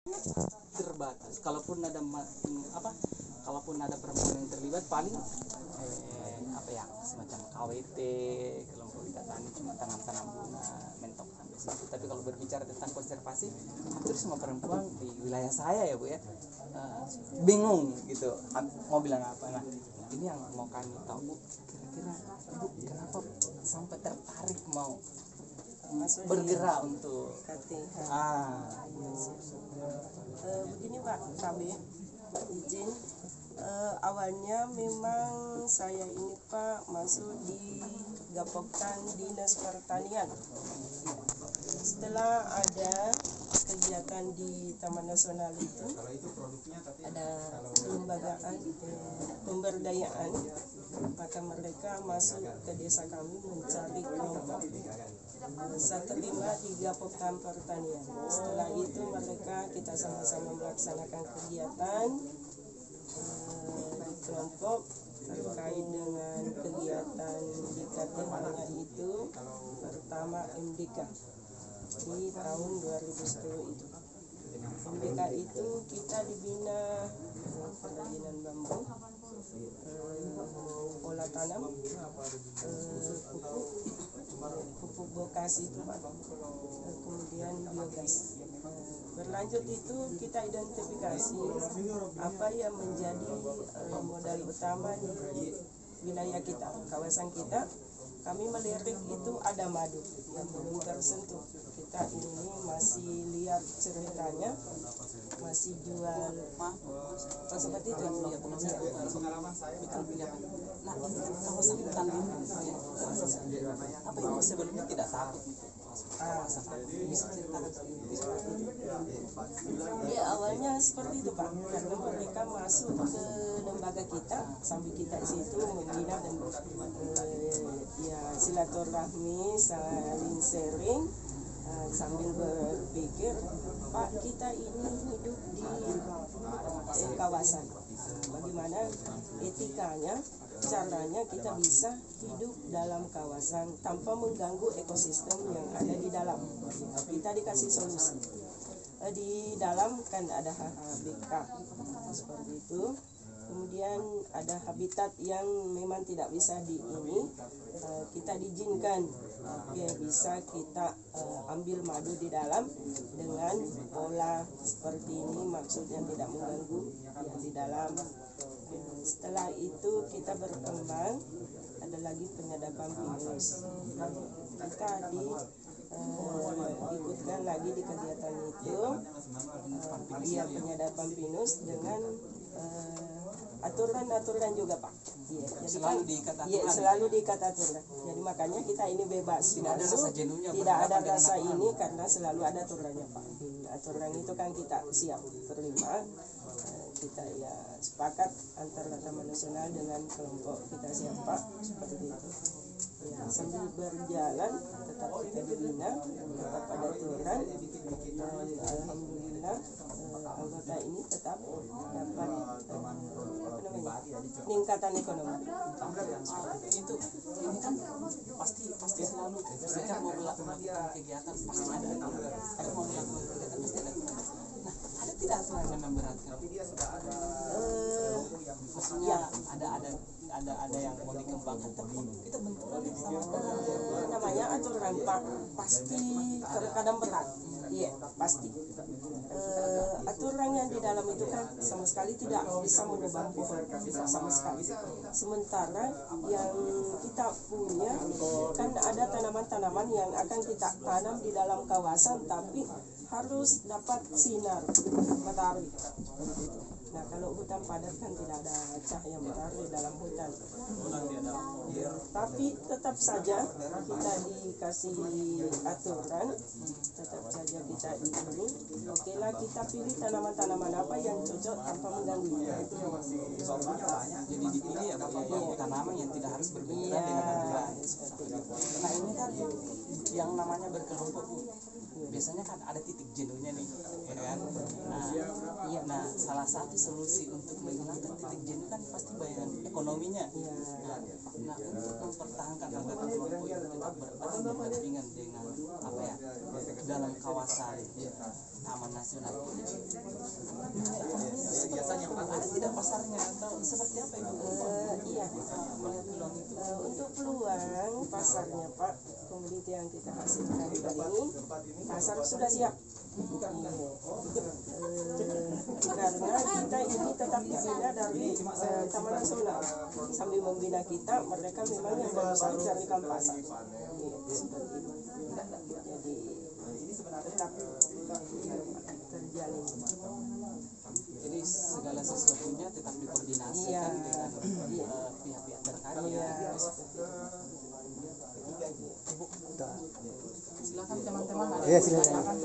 terbatas. Kalaupun ada perempuan yang terlibat paling semacam KWT, kelompok tani cuma tanam bunga mentok sampai situ. Tapi kalau berbicara tentang konservasi, hampir semua perempuan di wilayah saya ya Bu ya bingung gitu mau bilang apa. Nah ini yang mau kami tahu Bu, kira-kira Bu kenapa sampai tertarik mau bergerak untuk begini Pak Kabe, izin awalnya memang saya ini Pak masuk di Gapoktan Dinas Pertanian. Setelah ada kegiatan di Taman Nasional itu, ada kelembagaan pemberdayaan, maka mereka masuk ke desa kami mencari kelompok. Saya terima di Gapoktan Pertanian. Setelah itu kita sama-sama melaksanakan kegiatan di kelompok terkait dengan kegiatan di KTH itu pertama MDK di tahun 2010 itu. MDK itu kita dibina kerajinan bambu, pola tanam, pupuk bokas itu Pak, kemudian biogas. Berlanjut itu kita identifikasi apa yang menjadi modal utama di wilayah kita, kawasan kita. Kami melirik itu ada madu yang belum tersentuh. Kita ini masih lihat ceritanya, masih jual seperti itu ya pengalaman saya. Nah ini kan kawasan hutan lindung ya. Apa yang sebelumnya tidak takut bisa ceritakan ya awalnya seperti itu Pak, karena mereka masuk ke lembaga kita sambil kita di situ membina dan silaturahmi, saling sharing, sambil berpikir Pak kita ini hidup di kawasan, bagaimana etikanya, caranya kita bisa hidup dalam kawasan tanpa mengganggu ekosistem yang ada di dalam. Kita dikasih solusi. Di dalam kan ada HHBK seperti itu. Kemudian ada habitat yang memang tidak bisa kita diizinkan bisa kita ambil madu di dalam dengan pola seperti ini, maksudnya tidak mengganggu yang di dalam. Setelah itu kita berkembang, ada lagi penyadapan pinus. Kita diikutkan lagi di kegiatan itu, penyadapan pinus dengan aturan juga Pak. Jadi selalu diikat aturan. Jadi makanya kita ini bebas, tidak ada rasa ini karena selalu ada aturannya Pak. Aturan itu kan kita siap terima. Kita sepakat antara Taman Nasional dengan kelompok kita siapa seperti itu. Sambil berjalan tetap kita dibina, tetap ada aturan, dan alhamdulillah anggota ini tetap dapat peningkatan ekonomi. Itu ini kan pasti selalu setiap mau melakukan kegiatan pasti ada mau melakukan kegiatan pasti ada. Nah ada tidak aturan yang memberatkan? Maksudnya ada yang mau dikembangkan tapi kita bentuk namanya aturan Pak, pasti kadang berat. Iya pasti. Aturan yang di dalam itu kan sama sekali tidak bisa menebang pohon, tidak sama sekali. Sementara yang kita punya kan ada tanaman-tanaman yang akan kita tanam di dalam kawasan tapi harus dapat sinar matahari. Nah kalau hutan padat kan tidak ada cahaya matahari dalam hutan. Tapi tetap saja kita dikasih aturan, tetap saja kita ini. Oke lah kita pilih tanaman-tanaman apa yang cocok tanpa mengganggu. Jadi dipilih ya tanaman yang tidak harus berbenturan dengan aturan. Nah ini kan yang namanya berkelompok Bu. Biasanya kan ada titik jenuhnya nih, ya kan? Nah, salah satu solusi untuk menghilangkan titik jenuh kan pasti bayaran ekonominya. Nah, untuk mempertahankan anggota kelompok itu tetap berdampingan dengan dalam kawasan Taman Nasional ini, pasarnya atau seperti apa Ibu? Iya. Melihat peluang itu. Untuk peluang pasarnya Pak, komoditi yang kita hasilkan kali ini pasar sudah siap. Iya. Karena kita ini tetap dibina dari Taman Nasional. Sambil membina kita, mereka memang yang berusaha carikan pasar. Iya, seperti itu. Jadi tetap terjalin. Jadi segala sesuatunya tetap dikoordinasikan dengan pihak-pihak terkait. Iya, Ibu, silakan teman-teman. Iya, silakan.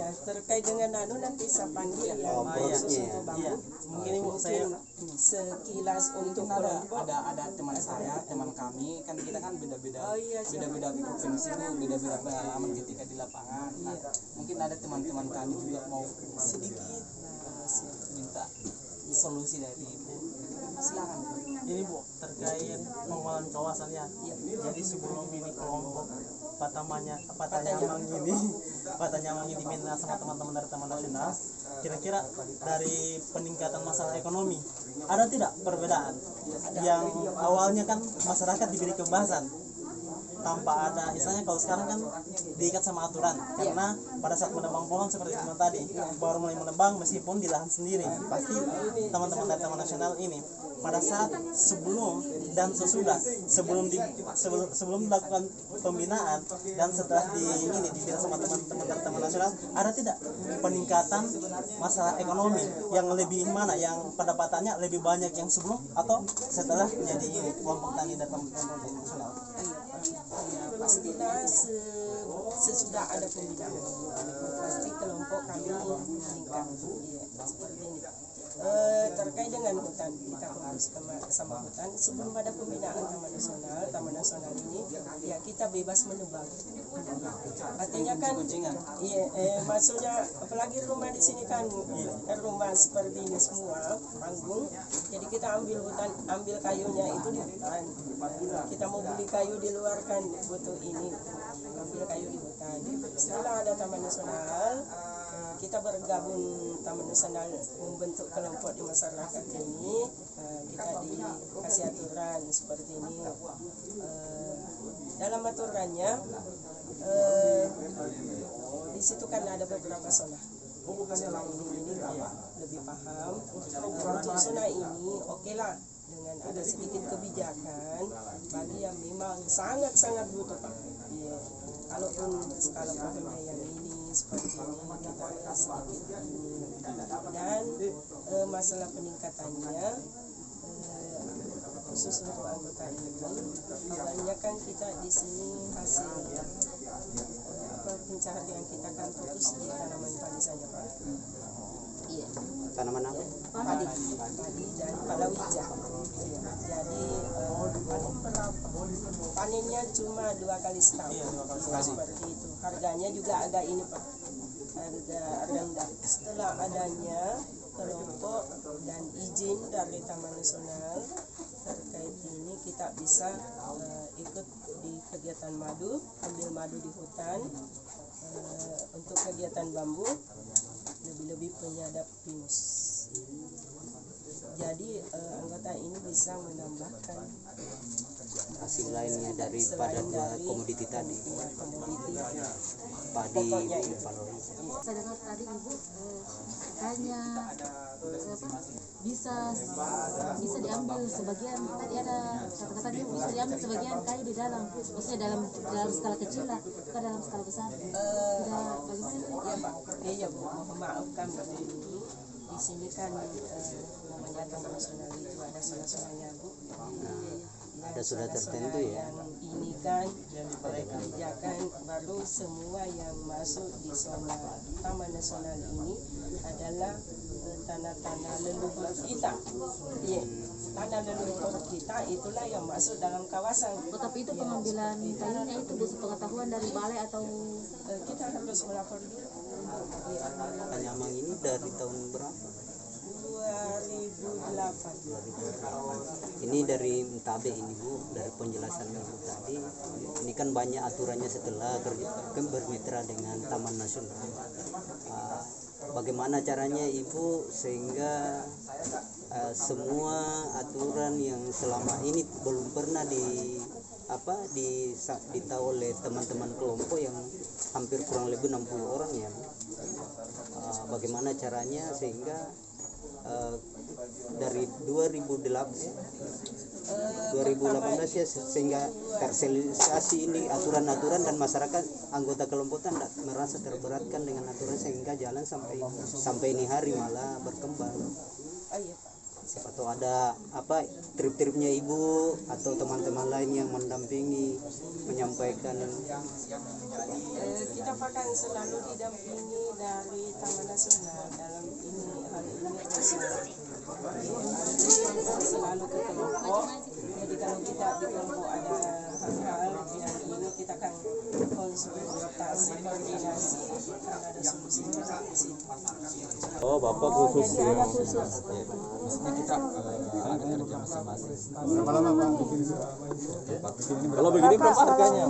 Ya, terkait dengan nanti saya panggil yang khusus untuk bambu. Mungkin Ibu saya Sekilas untuk mungkin kelompok. ada teman saya, teman kami, kan kita kan beda-beda Siap. beda-beda provinsi Bu, beda-beda pengalaman ketika di lapangan. Nah, mungkin ada teman-teman kami juga mau sedikit minta solusi dari Ibu. Silakan. Ini Bu, terkait pengelolaan kawasannya. Jadi sebelum ini kelompok Patanyamang ini diminta sama teman-teman dari Taman Nasional, kira-kira dari peningkatan masalah ekonomi ada tidak perbedaan? Yang awalnya kan masyarakat diberi kebebasan tanpa ada, misalnya kalau sekarang kan diikat sama aturan, karena pada saat menebang pohon seperti teman tadi baru mulai menebang meskipun di lahan sendiri, pasti teman-teman dari Taman Nasional ini pada saat sebelum dan sesudah sebelum dilakukan pembinaan dan setelah dibina sama teman-teman dari Taman Nasional, ada tidak peningkatan masalah ekonomi yang lebih mana, yang pendapatannya lebih banyak yang sebelum atau setelah menjadi kelompok tani dan teman-teman nasional? Ya, pastilah sesudah ada pembinaan pasti kelompok kami meningkat. Ya, seperti ini. Terkait dengan hutan, kita fokus sama hutan. Sebelum ada pembinaan Taman Nasional ini, ya kita bebas menebang. Artinya kan, iya, maksudnya apalagi rumah di sini kan rumah seperti ini semua panggung. Jadi kita ambil hutan, ambil kayunya itu di hutan. Kita mau beli kayu di luar kan butuh ini, ambil kayu di hutan. Setelah ada Taman Nasional, kita bergabung Taman Nasional membentuk kelompok di masyarakat ini. Kita dikasih aturan seperti ini. Dalam aturannya di situ kan ada beberapa zona. Zona ini lebih paham. Untuk zona ini oke lah, dengan ada sedikit kebijakan bagi yang memang sangat-sangat butuh Pak. Iya. Kalaupun skala profilnya yang ini seperti ini kita ada sedikit ini. Dan masalah peningkatannya khusus untuk anggota ini, kebanyakan kita di sini hasil pencaharian kita kan fokus di tanaman padi saja Pak. Iya. Tanaman apa? Padi dan palawija. Iya. Jadi panennya cuma 2 kali setahun. Seperti itu. Harganya juga agak ini Pak, harga rendah. Setelah adanya kelompok dan izin dari Taman Nasional terkait ini, kita bisa ikut di kegiatan madu, ambil madu di hutan. Untuk kegiatan bambu lebih-lebih penyadap pinus. Jadi anggota ini bisa menambahkan hasil lainnya daripada dua komoditi tadi, ya, komoditi padi pokoknya dan itu. palawija. Saya dengar tadi Ibu katanya bisa diambil sebagian, tadi ada kata-katanya bisa diambil sebagian kayu di dalam, maksudnya dalam skala kecil lah, bukan dalam skala besar. Tidak, bagaimana? Ya Pak, iya Bu, mohon maaf kami ini di sini kan namanya Taman Nasional itu ada zona-zonanya Bu. Ada sudah tertentu ya. Yang ini kan kebijakan baru semua yang masuk di zona Taman Nasional ini adalah tanah-tanah leluhur kita. Iya, tanah leluhur kita itulah yang masuk dalam kawasan. Oh, tapi itu pengambilan kayunya itu butuh pengetahuan dari balai atau Kita harus melapor dulu. Iya, Patanyamang ini dari tahun berapa? 2008. Ini dari Mtabe ini Bu, dari penjelasan Ibu tadi, ini kan banyak aturannya setelah bermitra dengan Taman Nasional. bagaimana caranya Ibu sehingga semua aturan yang selama ini belum pernah ditahu oleh teman-teman kelompok yang hampir kurang lebih 60 orang ya. Bagaimana caranya sehingga dari 2018 ya sehingga tersosialisasi ini aturan-aturan dan masyarakat anggota kelompok tidak merasa terberatkan dengan aturan sehingga jalan sampai ini hari malah berkembang. Atau ada trip-tripnya Ibu atau teman-teman lain yang mendampingi menyampaikan. Kita akan selalu didampingi dari Taman Nasional dalam hal ini selalu ke kelompok. Jadi kalau kita di kelompok ada hal-hal yang ini kita akan konsultasi koordinasi kalau ada solusinya di situ. Oh, Bapak khusus ya. Maksudnya kita ada kerja masing-masing. Kalau begini berapa harganya?